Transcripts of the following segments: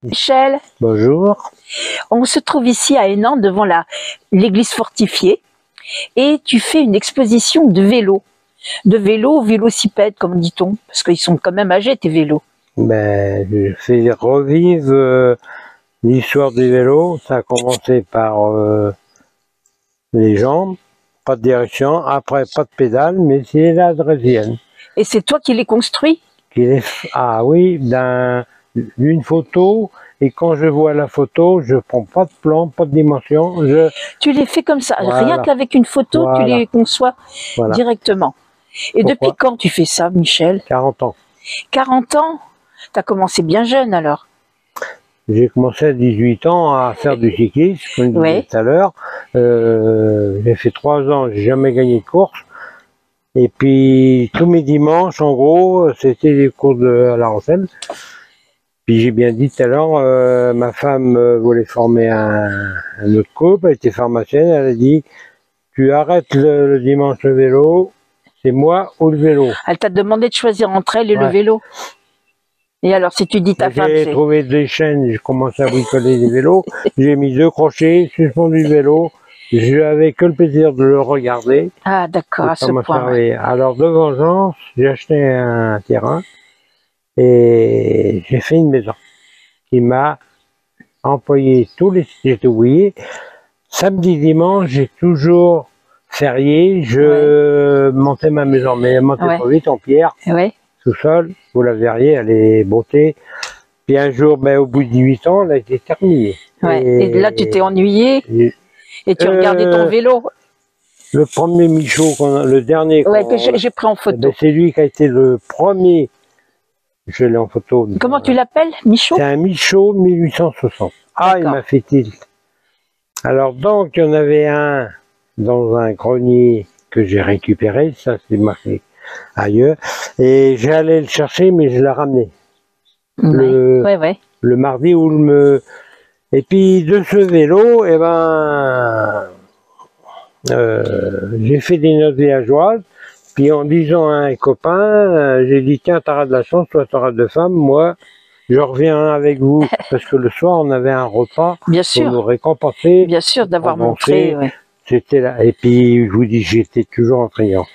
Michel, Bonjour. on se trouve ici à Hénan devant l'église fortifiée et tu fais une exposition de vélos, vélocipèdes comme dit-on, parce qu'ils sont quand même âgés tes vélos. Je fais revivre l'histoire du vélo. Ça a commencé par les jambes, pas de direction, après pas de pédale, mais c'est la draisienne. Et c'est toi qui les construis? Ah oui, d'une photo, et quand je vois la photo, je prends pas de plan, pas de dimension. Tu les fais comme ça, Voilà, rien qu'avec une photo, tu les conçois directement. Et Pourquoi? depuis quand tu fais ça, Michel? 40 ans. 40 ans? Tu as commencé bien jeune alors? J'ai commencé à 18 ans à faire du cyclisme, comme je disais tout à l'heure. J'ai fait 3 ans, j'ai jamais gagné de course. Et puis tous mes dimanches, en gros, c'était des cours à La Rochelle. Puis j'ai bien dit tout à l'heure, ma femme voulait former un autre couple, elle était pharmacienne, elle a dit tu arrêtes le dimanche le vélo, c'est moi ou le vélo. Elle t'a demandé de choisir entre elle et le vélo? Et alors, si tu dis ta femme, j'ai trouvé des chaînes, j'ai commencé à bricoler des vélos, j'ai mis 2 crochets, suspendu le vélo, je n'avais que le plaisir de le regarder. Ah d'accord, à ce point. Ouais. Alors de vengeance, j'ai acheté un terrain et j'ai fait une maison qui m'a employé tous les... J'étais ouvrier. Samedi, dimanche, j'ai toujours férié, je montais ma maison, mais elle montait trop vite en pierre, sous-sol, vous la verriez, elle est beauté. Puis un jour, au bout de 18 ans, elle a été terminée. Et là, tu t'es ennuyé et tu regardais ton vélo. Le premier Michaud, le dernier que j'ai pris en photo. C'est lui qui a été le premier, je l'ai en photo. Comment tu l'appelles, Michaud? C'est un Michaud 1860. Ah, il m'a fait tilt. Alors donc, il y en avait un dans un grenier que j'ai récupéré, ça c'est marqué ailleurs, et j'allais le chercher, mais je l'ai ramené. Le mardi où Et puis de ce vélo, j'ai fait des notes villageoises, puis en disant à un copain, j'ai dit tiens, t'auras de la chance, toi t'auras de femmes, moi je reviens avec vous, parce que le soir on avait un repas pour nous récompenser. Bien sûr, d'avoir montré. C'était là, et puis je vous dis, j'étais toujours en triomphe.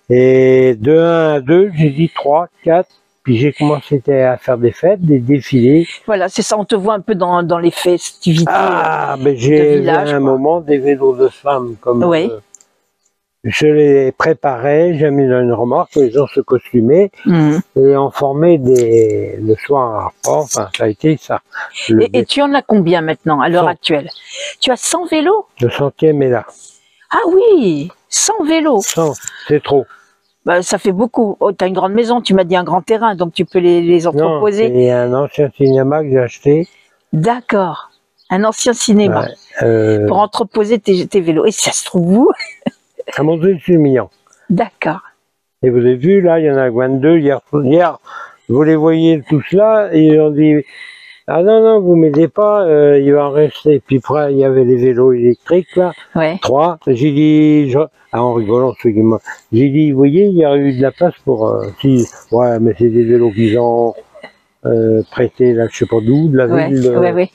Et de 1 à 2, j'ai dit 3, 4, puis j'ai commencé à faire des fêtes, des défilés. Voilà, c'est ça, on te voit un peu dans les festivités j'ai vu à un moment des vélos de femmes comme... je les préparais, j'ai mis dans une remorque, les gens se costumaient et on formait le soir. Enfin, ça a été ça. Et tu en as combien maintenant, à l'heure actuelle? Tu as 100 vélos? Le 100e est là. Ah oui, 100 vélos. 100, c'est trop. Ça fait beaucoup. Oh, tu as une grande maison, tu m'as dit un grand terrain, donc tu peux les entreposer. Non, c'est un ancien cinéma que j'ai acheté. D'accord, un ancien cinéma pour entreposer tes vélos. Et ça se trouve où? À Montreuil-sur-Million. D'accord. Et vous avez vu, là, il y en a 22. Hier, vous les voyez tous là, et ils ont dit ah non, vous m'aidez pas, il va en rester. Puis après, il y avait les vélos électriques, là, 3. J'ai dit, en rigolant, j'ai dit, vous voyez, il y a eu de la place pour... ouais, mais c'est des vélos qu'ils ont prêtés, là, je sais pas d'où, de la ville.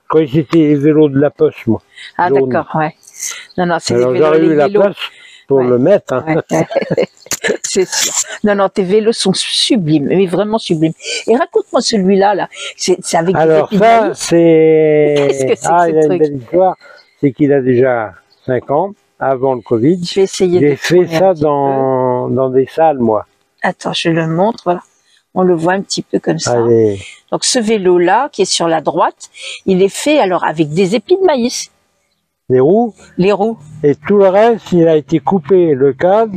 Quand c'était les vélos de la Poste, moi. Ah d'accord, Non, c'est des vélos. J'aurais eu la place pour le mettre. Hein. C'est sûr. Non, tes vélos sont sublimes, mais vraiment sublimes. Et raconte-moi celui-là, là. C'est avec des épines de maïs. C'est... Qu'est-ce que c'est il a une belle histoire. C'est qu'il a déjà 5 ans, avant le Covid. Je vais essayer de fait ça dans des salles, moi. Attends, je le montre, voilà. On le voit un petit peu comme ça. Allez. Donc ce vélo-là, qui est sur la droite, il est fait alors avec des épis de maïs. Les roues. Les roues. Et tout le reste, il a été coupé, le cadre.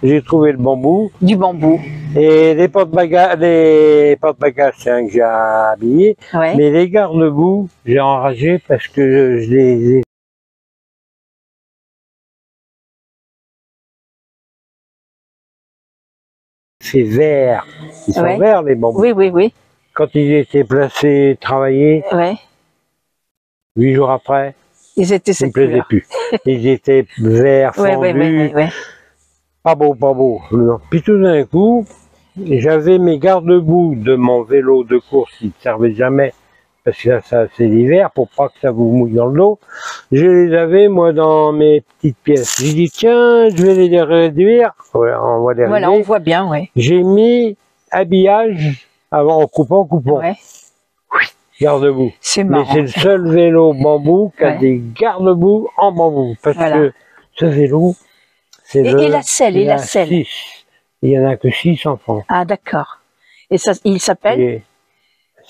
J'ai trouvé le bambou. Du bambou. Et les porte-bagages, c'est un que j'ai habillé. Mais les garde-boue, j'ai enragé parce que je les ai... C'est vert. Ils sont verts, les bambous. Oui. Quand ils étaient placés, travaillés, 8 jours après, ils étaient ne me plaisaient plus. Ils étaient verts, fondus. Pas beau. Puis tout d'un coup, j'avais mes garde-boue de mon vélo de course qui ne servait jamais parce que ça c'est l'hiver, pour pas que ça vous mouille dans le dos. Je les avais, moi, dans mes petites pièces. J'ai dit, tiens, je vais les réduire. Voilà, on va les réduire. Voilà, on voit bien, ouais. J'ai mis habillage avant, en coupant. Ouais. Garde-boue. C'est Mais marrant. c'est le seul vélo bambou qui a des garde-boue en bambou. Parce que ce vélo, c'est Et la selle, et la selle. 6. Il n'y en a que 6 en France. Ah, d'accord. Et ça, il s'appelle?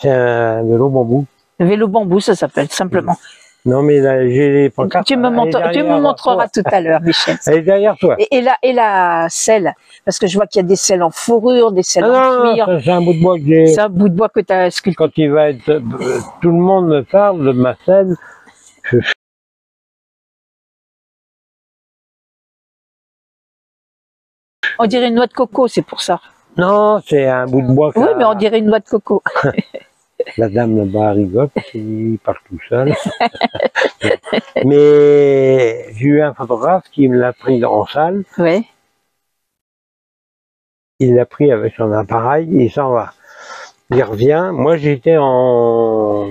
C'est un vélo bambou. Le vélo bambou, ça s'appelle, simplement. Non, mais là, j'ai les pancartes. Tu me montreras tout à l'heure, Michel. Elle est derrière toi. Et la selle, parce que je vois qu'il y a des selles en fourrure, des selles en cuir. C'est un bout de bois que j'ai. C'est un bout de bois que tu as sculpté. Quand il va être... tout le monde me parle de ma selle. On dirait une noix de coco, c'est pour ça. Non, c'est un bout de bois. Oui, mais on dirait une noix de coco. La dame là-bas rigole, il parle tout seul. Mais j'ai eu un photographe qui me l'a pris en salle. Oui. Il l'a pris avec son appareil, il s'en va. Il revient. Moi, j'étais en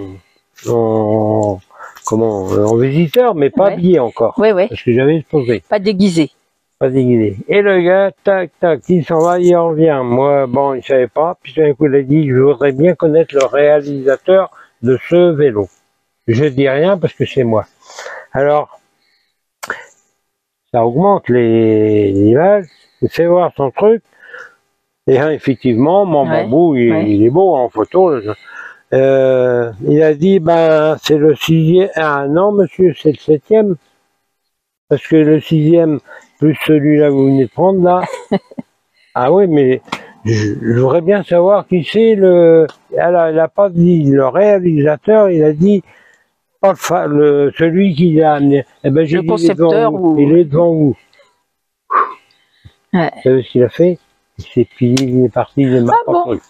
visiteur, mais pas habillé encore. Oui, oui. Parce que j'avais exposé. Pas déguisé. Pas déguisé. Et le gars, tac, tac, il s'en va, il revient. Moi, bon, il savait pas. Puis d'un coup, il a dit, je voudrais bien connaître le réalisateur de ce vélo. Je dis rien parce que c'est moi. Alors, ça augmente les images. Il fait voir son truc. Et effectivement, mon bambou, il est beau en photo. Il a dit, ben, c'est le 6e. Ah non, monsieur, c'est le 7e. Parce que le 6e, plus celui-là que vous venez de prendre, là. Ah oui, mais je voudrais bien savoir qui c'est le... Elle a pas dit le réalisateur, il a dit celui qui l'a amené. Eh ben, le concepteur il est devant vous. Ouais. Vous savez ce qu'il a fait? Il s'est plié, il est parti, il est mort. Ah bon?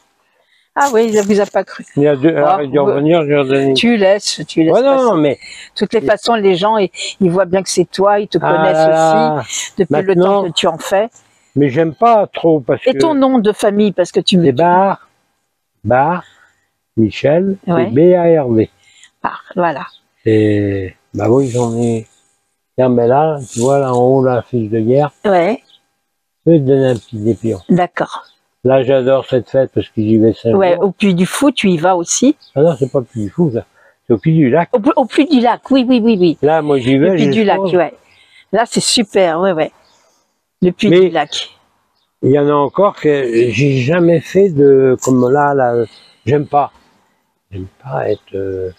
Ah oui, il ne vous a pas cru. Il a dû revenir, je lui ai redonné. Tu laisses. Ouais, non, mais... De toutes les façons, les gens, ils voient bien que c'est toi, ils te connaissent aussi, depuis le temps que tu en fais. Mais j'aime pas trop parce que... Et ton nom de famille, parce que tu me... C'est Bar, Michel, ouais. et B-A-R-D. Voilà. Et, bah oui, j'en ai... Tiens, mais là, tu vois, là en haut, la fiche de guerre. Ouais. Je vais te donner un petit dépliant. D'accord. Là, j'adore cette fête parce que j'y vais 5 jours. Au Puy du Fou, tu y vas aussi? Ah non, c'est pas le Puy du Fou, ça. C'est au Puy du Lac. Au Puy du Lac, oui. Là, moi, j'y vais. Le Puy du Lac, ouais. Là, c'est super, ouais. Le Puy du Lac. Il y en a encore que j'ai jamais fait de... Comme là, j'aime pas. J'aime pas être...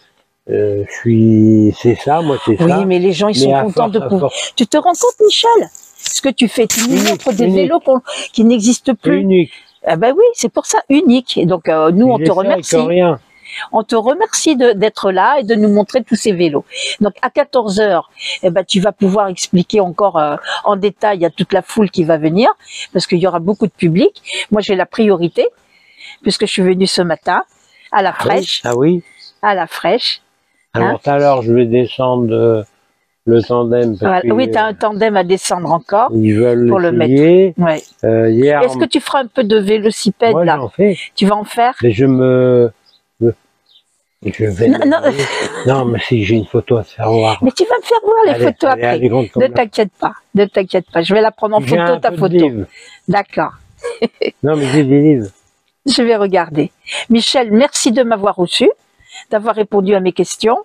c'est ça, moi, c'est ça. Oui, mais les gens, ils sont contents de pouvoir... Tu te rends compte, Michel? Ce que tu fais, tu nous montres des vélos qui n'existent plus. Unique. Ah ben oui, c'est pour ça, unique. Et donc, nous, on te remercie. On te remercie d'être là et de nous montrer tous ces vélos. Donc, à 14 h, tu vas pouvoir expliquer encore en détail à toute la foule qui va venir, parce qu'il y aura beaucoup de public. Moi, j'ai la priorité, puisque je suis venue ce matin, à la fraîche. Ah oui? À la fraîche. Alors, tout à l'heure, je vais descendre le tandem. Voilà. Oui, tu as un tandem à descendre encore. Ils veulent pour le mettre. Ouais. Hier, est-ce que tu feras un peu de vélocipède là? J'en fais. Tu vas en faire? Mais je vais... Non, mais si j'ai une photo à te faire voir. Mais tu vas me faire voir les photos après. Ne t'inquiète pas, ne t'inquiète pas. Je vais la prendre en photo, ta photo. D'accord. Non, mais j'ai des livres. Je vais regarder. Michel, merci de m'avoir reçu, d'avoir répondu à mes questions.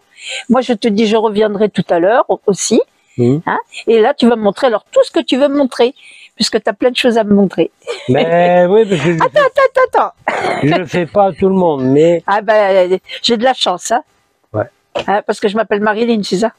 Moi, je te dis, je reviendrai tout à l'heure aussi. Hein, et là, tu vas me montrer alors tout ce que tu veux me montrer, puisque tu as plein de choses à me montrer. Mais oui, parce que Attends. Je ne le fais pas à tout le monde, mais... Ah ben, j'ai de la chance, hein. Ouais. Hein, parce que je m'appelle Marilyn, c'est ça?